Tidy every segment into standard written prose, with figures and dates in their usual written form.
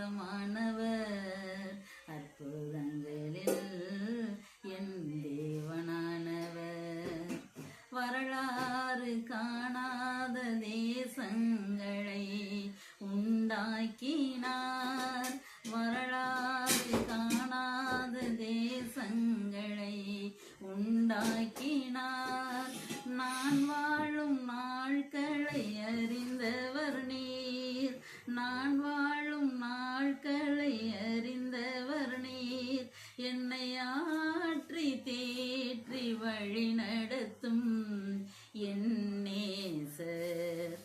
சொந்தமானவர், அற்புதங்களில் என் தேவனானவர். வரலாறு காணாத தேசங்களை உண்டாக்கினார், வரலாறு காணாத தேசங்களை உண்டாக்கினார். நான் வாழும் நாட்களை அறிந்தவர் நீர், நான் வாழும் நாட்களை அறிந்தவர் நீர். என்னை ஆற்றி தேற்றி வழி நடத்தும் என் நேசர்,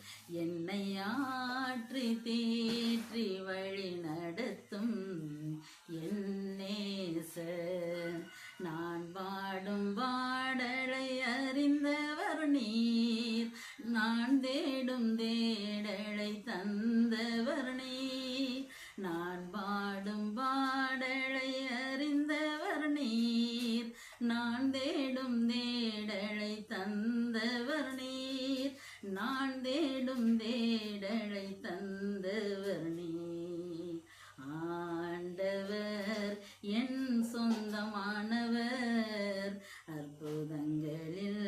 என்னை ஆற்றி தேற்றி வழி நடத்தும் என் நேசர். நான் பாடும் பாடலை அறிந்தவர் நீர், நான் தேடும் தேடலை தந்தவர் நீர். நான் பாடும் பாடலை அறிந்தவர் நீர், நான் தேடும் தேடலை தந்தவர் நீர். நான் தேடும் தேடலை தந்தவர் நீர். ஆண்டவர் என் சொந்தமானவர், அற்புதங்களில்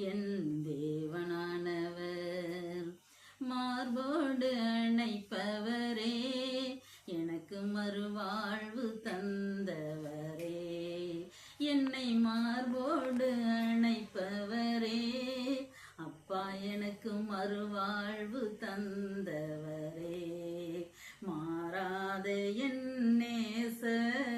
என் தேவனானவர். மார்போடு அணைப்பவரே, எனக்கு மறுவாழ்வு தந்தவரே. என்னை மார்போடு அணைப்பவரே, அப்பா எனக்கு மறுவாழ்வு தந்தவரே. மாறாத என் நேசர்,